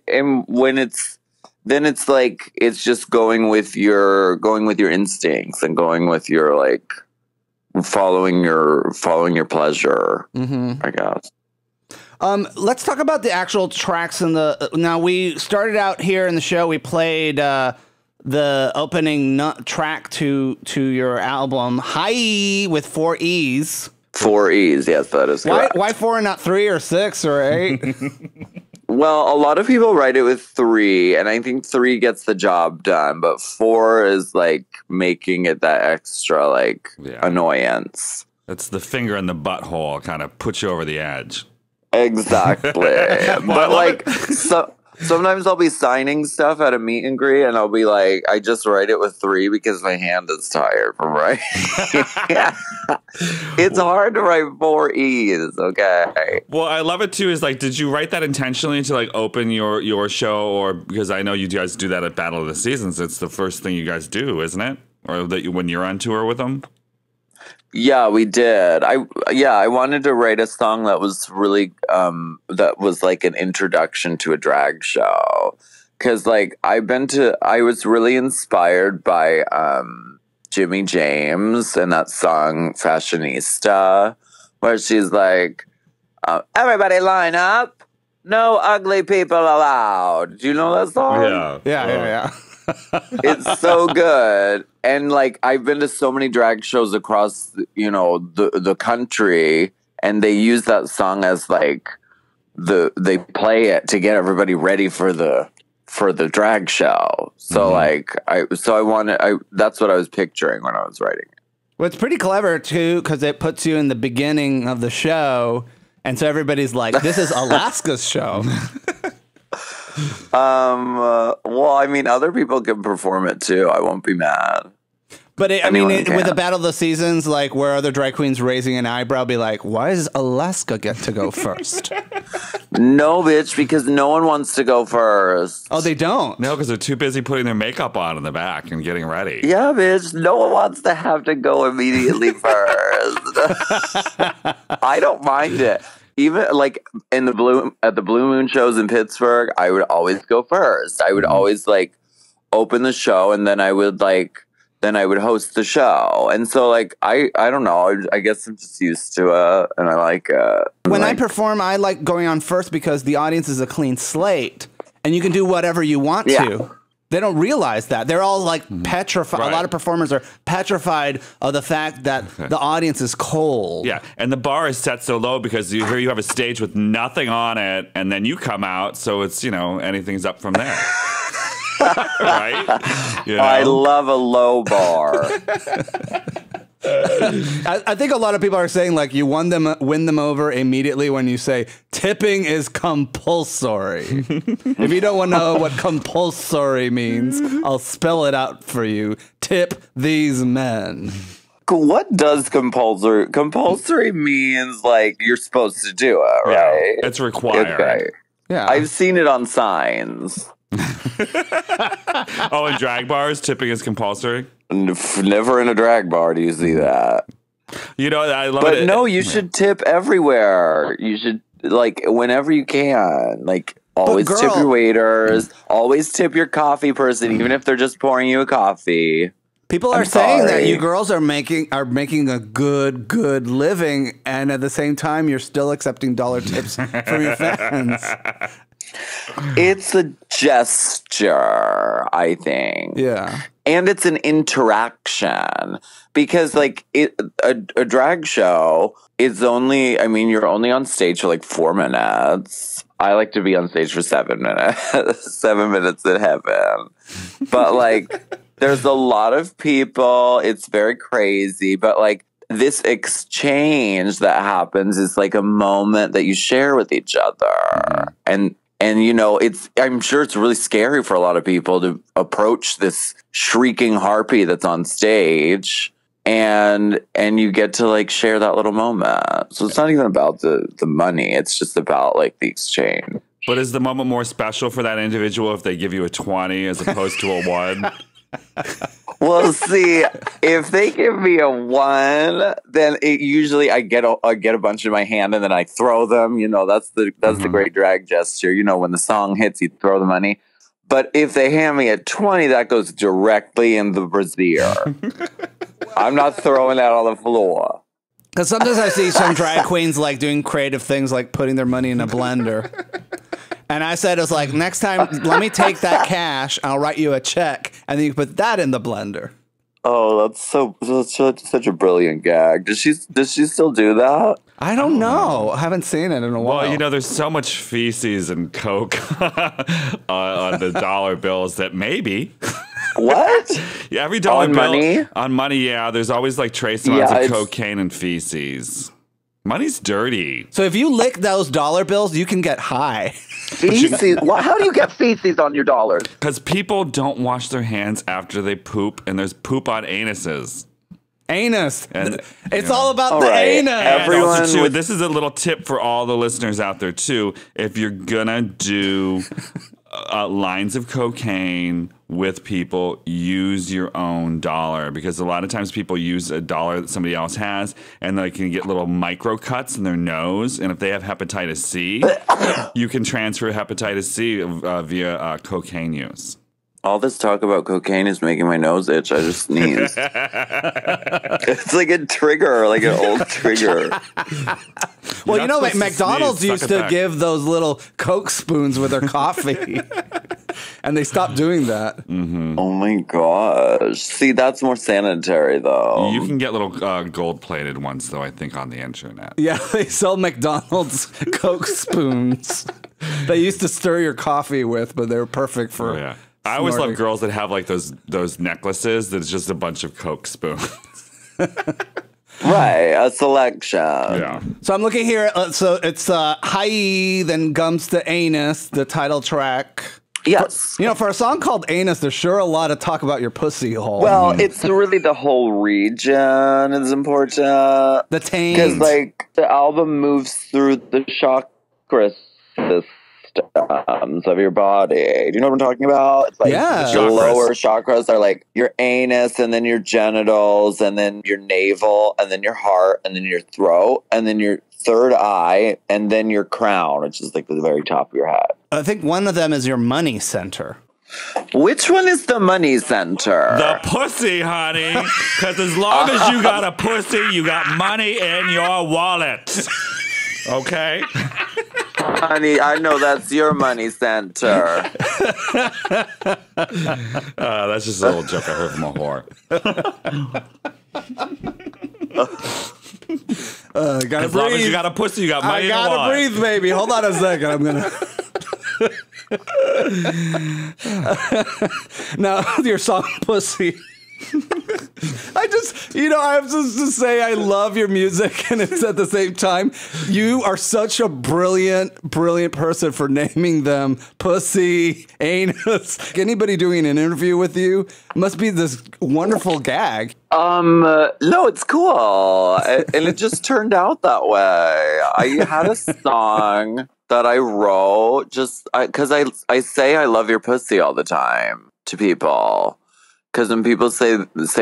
And then it's like it's just going with your instincts and going with your like following your pleasure. I guess. Let's talk about the actual tracks in the. Now we started out here in the show. We played the opening track to your album, "Hi" with 4 E's. 4 E's, yes, that is correct. Why 4 and not 3 or 6 or 8? Well, a lot of people write it with 3, and I think 3 gets the job done, but 4 is like making it that extra like annoyance. It's the finger in the butthole, kind of puts you over the edge. Exactly. But like sometimes I'll be signing stuff at a meet and greet, and I'll be like, I just write it with 3 because my hand is tired from writing. It's hard to write 4 E's, okay? Well, I love it too. Is like, did you write that intentionally to like open your show, or because I know you guys do that at Battle of the Seasons? It's the first thing you guys do, isn't it? Or that when you're on tour with them? Yeah, we did. I wanted to write a song that was really that was like an introduction to a drag show, because like I was really inspired by Jimmy James and that song Fashionista, where she's like, everybody line up, no ugly people allowed. Do you know that song? Yeah. It's so good. And like I've been to so many drag shows across the country, and they use that song as like they play it to get everybody ready for the drag show. So that's what I was picturing when I was writing it. Well, it's pretty clever too, because it puts you in the beginning of the show, and so everybody's like, this is Alaska's show. Well, I mean, other people can perform it too. I won't be mad. But with the Battle of the Seasons, like where other drag queens raising an eyebrow, be like, why does Alaska get to go first? No, bitch, because no one wants to go first. Oh, they don't? No, because they're too busy putting their makeup on in the back and getting ready. Yeah, bitch, no one wants to have to go immediately first. I don't mind it. Even like at the Blue Moon shows in Pittsburgh, I would always go first. I would always like open the show, and then I would host the show. And so like I don't know, I guess I'm just used to it, and I like it. When I perform, I like going on first because the audience is a clean slate, and you can do whatever you want to. They don't realize that. They're all like petrified. Right. A lot of performers are petrified of the fact that the audience is cold. Yeah, and the bar is set so low because you have a stage with nothing on it, and then you come out, so it's, anything's up from there. Right? I love a low bar. I think a lot of people are saying like you win them over immediately when you say tipping is compulsory. If you don't want to know what compulsory means, I'll spell it out for you. Tip these men. What does compulsory? Compulsory means like you're supposed to do it, right? Yeah, it's required. Okay. Yeah, I've seen it on signs. Oh, in drag bars, tipping is compulsory? Never in a drag bar do you see that. I love it. But no, you should tip everywhere. You should, like, whenever you can. Like, always tip your waiters. Always tip your coffee person, even if they're just pouring you a coffee. People are saying that you girls are making a good living, and at the same time, you're still accepting dollar tips from your fans. It's a gesture, I think. Yeah. And it's an interaction, because like a drag show is only, I mean, you're only on stage for like 4 minutes. I like to be on stage for 7 minutes, 7 minutes in heaven. But like, there's a lot of people. It's very crazy. But like, this exchange that happens is like a moment that you share with each other. And I'm sure it's really scary for a lot of people to approach this shrieking harpy that's on stage, and you get to like share that little moment. So it's not even about the money. It's just about like the exchange. But is the moment more special for that individual if they give you a 20 as opposed to a 1? Well, see, if they give me a 1, then usually I get a bunch in my hand and then I throw them. You know, that's the great drag gesture. You know, when the song hits, you throw the money. But if they hand me a 20, that goes directly in the brassiere. I'm not throwing that on the floor. Because sometimes I see some drag queens like doing creative things like putting their money in a blender. And I said, it was like, next time, let me take that cash, I'll write you a check, and then you put that in the blender. Oh, that's such a brilliant gag. Does she still do that? I don't know. I haven't seen it in a while. Well, you know, there's so much feces and coke on the dollar bills that maybe. What? Yeah, every dollar on bill money? On money, yeah. There's always like trace amounts of cocaine and feces. Money's dirty. So if you lick those dollar bills, you can get high. Feces? How do you get feces on your dollars? Because people don't wash their hands after they poop, and there's poop on anuses. Anus. And it's all about the right. anus. Everyone also, too, this is a little tip for all the listeners out there, too. If you're going to do lines of cocaine with people, use your own dollar, because a lot of times people use a dollar that somebody else has and they can get little micro cuts in their nose, and if they have hepatitis C, you can transfer hepatitis C via cocaine use. All this talk about cocaine is making my nose itch. I just sneezed. It's like a trigger, like an old trigger. Well, you know, McDonald's used to back. give those little Coke spoons with their coffee. And they stopped doing that. Mm-hmm. Oh my gosh. See, that's more sanitary, though. You can get little gold-plated ones, though, I think, on the internet. Yeah, they sell McDonald's Coke spoons. They used to stir your coffee with, but they were perfect for... Oh, yeah. I always love girls that have like those necklaces that's just a bunch of Coke spoons. Right, a selection. Yeah. So I'm looking here. So it's Hi, then comes to Anus, the title track. Yes. You know, for a song called Anus, there's sure a lot of talk about your pussy hole. Well, it's really the whole region is important. The taint. Because, like, the album moves through the chakra systems of your body. Do you know what I'm talking about? It's like your lower chakras are like your anus, and then your genitals, and then your navel, and then your heart, and then your throat, and then your third eye, and then your crown, which is like the very top of your head. I think one of them is your money center. Which one is the money center? The pussy, honey. Because as long as you got a pussy, you got money in your wallet. Okay? Honey, I know that's your money center. That's just a little joke I heard from a whore. As long as you got a pussy, you got money in your wallet. I gotta breathe, baby. Hold on a second. I'm gonna... Now, your song Pussy. I have to say I love your music, and it's at the same time, you are such a brilliant person for naming them Pussy, Anus. Anybody doing an interview with you must be this wonderful gag. No, it's cool. And it just turned out that way. I had a song that I wrote just because I say I love your pussy all the time to people. Because when people say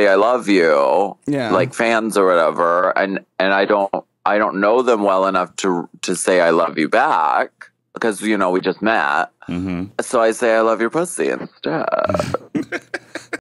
I love you, like fans or whatever, and I don't know them well enough to say I love you back, because we just met. Mm-hmm. So I say I love your pussy instead.